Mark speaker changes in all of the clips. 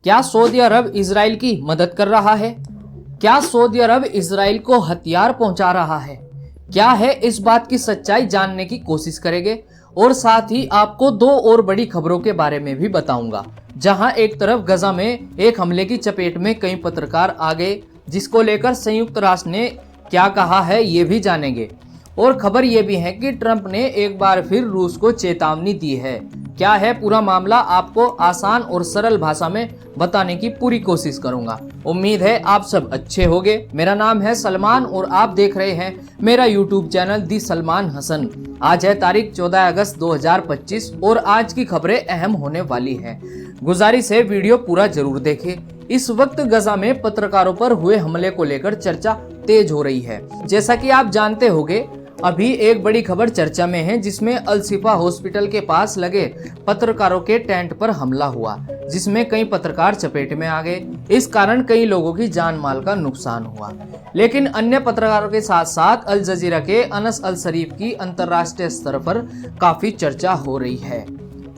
Speaker 1: क्या सऊदी अरब इजराइल की मदद कर रहा है? क्या सऊदी अरब इजराइल को हथियार पहुंचा रहा है? क्या है इस बात की सच्चाई जानने की कोशिश करेंगे और साथ ही आपको दो और बड़ी खबरों के बारे में भी बताऊंगा। जहां एक तरफ गजा में एक हमले की चपेट में कई पत्रकार आ गए, जिसको लेकर संयुक्त राष्ट्र ने क्या कहा है ये भी जानेंगे। और खबर ये भी है कि ट्रंप ने एक बार फिर रूस को चेतावनी दी है। क्या है पूरा मामला, आपको आसान और सरल भाषा में बताने की पूरी कोशिश करूंगा। उम्मीद है आप सब अच्छे होंगे। मेरा नाम है सलमान और आप देख रहे हैं मेरा यूट्यूब चैनल दी सलमान हसन। आज है तारीख 14 अगस्त 2025 और आज की खबरें अहम होने वाली है। गुजारिश है वीडियो पूरा जरूर देखें। इस वक्त गजा में पत्रकारों पर हुए हमले को लेकर चर्चा तेज हो रही है। जैसा कि आप जानते होंगे, अभी एक बड़ी खबर चर्चा में है, जिसमें अल शिफा हॉस्पिटल के पास लगे पत्रकारों के टेंट पर हमला हुआ, जिसमें कई पत्रकार चपेट में आ गए। इस कारण कई लोगों की जान माल का नुकसान हुआ। लेकिन अन्य पत्रकारों के साथ साथ अल जजीरा के अनस अल शरीफ की अंतर्राष्ट्रीय स्तर पर काफी चर्चा हो रही है।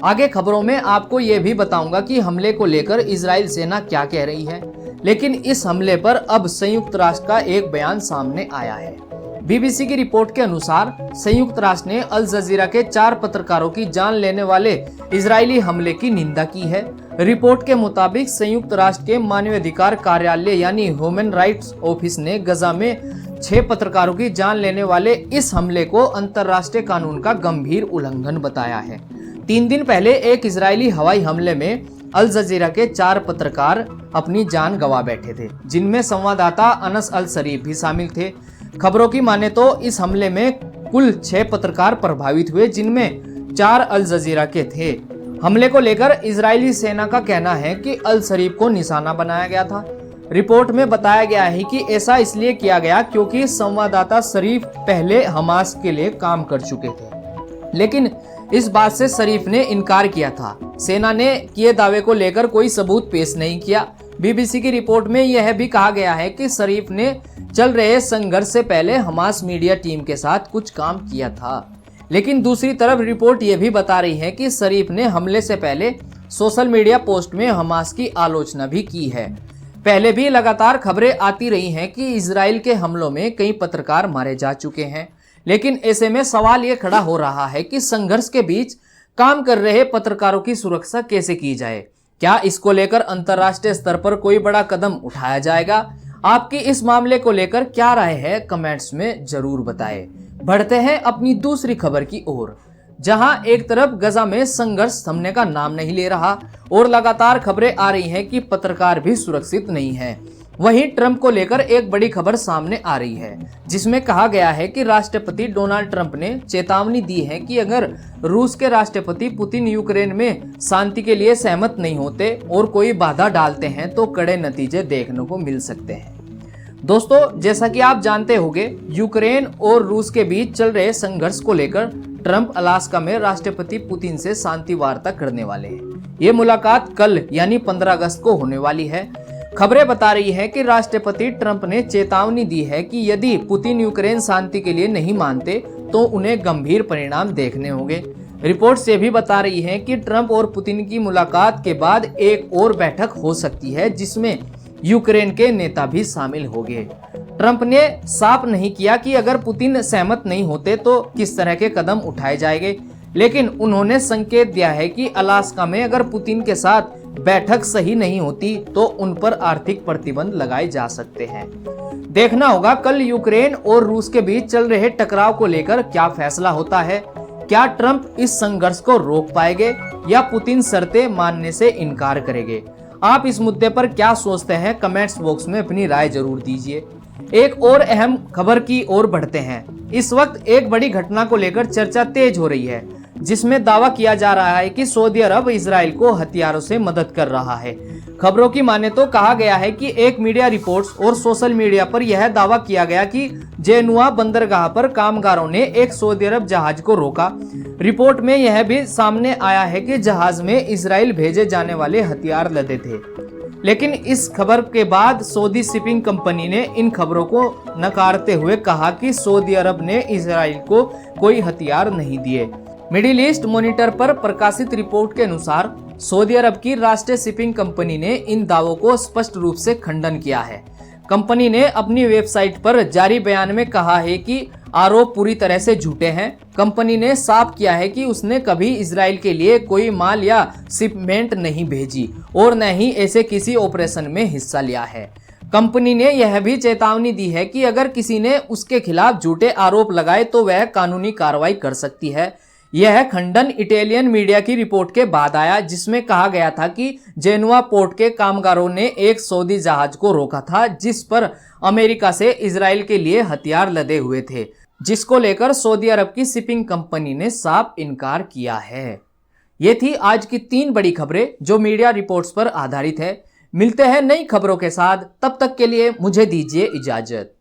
Speaker 1: आगे खबरों में आपको ये भी बताऊंगा कि हमले को लेकर इजराइल सेना क्या कह रही है। लेकिन इस हमले पर अब संयुक्त राष्ट्र का एक बयान सामने आया है। बीबीसी की रिपोर्ट के अनुसार संयुक्त राष्ट्र ने अल जजीरा के 4 पत्रकारों की जान लेने वाले इजरायली हमले की निंदा की है। रिपोर्ट के मुताबिक संयुक्त राष्ट्र के मानवाधिकार कार्यालय यानी ह्यूमन राइट्स ऑफिस ने गजा में 6 पत्रकारों की जान लेने वाले इस हमले को अंतर्राष्ट्रीय कानून का गंभीर उल्लंघन बताया है। 3 दिन पहले एक इजरायली हवाई हमले में अल जजीरा के 4 पत्रकार अपनी जान गंवा बैठे थे, जिनमें संवाददाता अनस अल शरीफ भी शामिल थे। खबरों की माने तो इस हमले में कुल 6 पत्रकार प्रभावित हुए, जिनमें 4 अल जजीरा के थे। हमले को लेकर इजरायली सेना का कहना है कि अल शरीफ को निशाना बनाया गया था। रिपोर्ट में बताया गया है कि ऐसा इसलिए किया गया क्योंकि संवाददाता शरीफ पहले हमास के लिए काम कर चुके थे। लेकिन इस बात से शरीफ ने इनकार किया था। सेना ने किए दावे को लेकर कोई सबूत पेश नहीं किया। बीबीसी की रिपोर्ट में यह भी कहा गया है कि शरीफ ने चल रहे संघर्ष से पहले हमास मीडिया टीम के साथ कुछ काम किया था। लेकिन दूसरी तरफ रिपोर्ट यह भी बता रही है कि शरीफ ने हमले से पहले सोशल मीडिया पोस्ट में हमास की आलोचना भी की है। पहले भी लगातार खबरें आती रही हैं कि इजराइल के हमलों में कई पत्रकार मारे जा चुके हैं। लेकिन ऐसे में सवाल ये खड़ा हो रहा है कि संघर्ष के बीच काम कर रहे पत्रकारों की सुरक्षा कैसे की जाए। क्या इसको लेकर अंतर्राष्ट्रीय स्तर पर कोई बड़ा कदम उठाया जाएगा? आपकी इस मामले को लेकर क्या राय है, कमेंट्स में जरूर बताएं। बढ़ते हैं अपनी दूसरी खबर की ओर, जहां एक तरफ गजा में संघर्ष थमने का नाम नहीं ले रहा और लगातार खबरें आ रही हैं कि पत्रकार भी सुरक्षित नहीं है। वहीं ट्रंप को लेकर एक बड़ी खबर सामने आ रही है, जिसमें कहा गया है कि राष्ट्रपति डोनाल्ड ट्रंप ने चेतावनी दी है कि अगर रूस के राष्ट्रपति पुतिन यूक्रेन में शांति के लिए सहमत नहीं होते और कोई बाधा डालते हैं तो कड़े नतीजे देखने को मिल सकते हैं। दोस्तों, जैसा कि आप जानते होंगे, यूक्रेन और रूस के बीच चल रहे संघर्ष को लेकर ट्रंप अलास्का में राष्ट्रपति पुतिन से शांति वार्ता करने वाले हैं। ये मुलाकात कल यानी 15 अगस्त को होने वाली है। खबरें बता रही है कि राष्ट्रपति ट्रंप ने चेतावनी दी है कि यदि पुतिन यूक्रेन शांति के लिए नहीं मानते तो उन्हें गंभीर परिणाम देखने होंगे। रिपोर्ट्स ये भी बता रही हैं कि ट्रंप और पुतिन की मुलाकात के बाद एक और बैठक हो सकती है, जिसमें यूक्रेन के नेता भी शामिल होंगे। ट्रंप ने साफ नहीं किया कि अगर पुतिन सहमत नहीं होते तो किस तरह के कदम उठाए जाएंगे, लेकिन उन्होंने संकेत दिया है कि अलास्का में अगर पुतिन के साथ बैठक सही नहीं होती तो उन पर आर्थिक प्रतिबंध लगाए जा सकते हैं। देखना होगा कल यूक्रेन और रूस के बीच चल रहे टकराव को लेकर क्या फैसला होता है। क्या ट्रंप इस संघर्ष को रोक पाएंगे या पुतिन शर्तें मानने से इनकार करेंगे? आप इस मुद्दे पर क्या सोचते हैं, कमेंट्स बॉक्स में अपनी राय जरूर दीजिए। एक और अहम खबर की ओर बढ़ते हैं। इस वक्त एक बड़ी घटना को लेकर चर्चा तेज हो रही है, जिसमें दावा किया जा रहा है कि सऊदी अरब इजराइल को हथियारों से मदद कर रहा है। खबरों की माने तो कहा गया है कि एक मीडिया रिपोर्ट्स और सोशल मीडिया पर यह दावा किया गया कि जेनुआ बंदरगाह पर कामगारों ने एक सऊदी अरब जहाज को रोका। रिपोर्ट में यह भी सामने आया है कि जहाज में इजराइल भेजे जाने वाले हथियार लदे थे। लेकिन इस खबर के बाद सऊदी शिपिंग कंपनी ने इन खबरों को नकारते हुए कहा कि सऊदी अरब ने इजराइल को कोई हथियार नहीं दिए। मिडिल ईस्ट मॉनिटर पर प्रकाशित रिपोर्ट के अनुसार सऊदी अरब की राष्ट्रीय शिपिंग कंपनी ने इन दावों को स्पष्ट रूप से खंडन किया है। कंपनी ने अपनी वेबसाइट पर जारी बयान में कहा है कि आरोप पूरी तरह से झूठे हैं। कंपनी ने साफ किया है कि उसने कभी इजराइल के लिए कोई माल या शिपमेंट नहीं भेजी और न ही ऐसे किसी ऑपरेशन में हिस्सा लिया है। कंपनी ने यह भी चेतावनी दी है कि अगर किसी ने उसके खिलाफ झूठे आरोप लगाए तो वह कानूनी कार्रवाई कर सकती है। यह खंडन इटालियन मीडिया की रिपोर्ट के बाद आया, जिसमें कहा गया था कि जेनुआ पोर्ट के कामगारों ने एक सऊदी जहाज को रोका था जिस पर अमेरिका से इजराइल के लिए हथियार लदे हुए थे, जिसको लेकर सऊदी अरब की शिपिंग कंपनी ने साफ इनकार किया है। ये थी आज की 3 बड़ी खबरें जो मीडिया रिपोर्ट्स पर आधारित है। मिलते हैं नई खबरों के साथ, तब तक के लिए मुझे दीजिए इजाजत।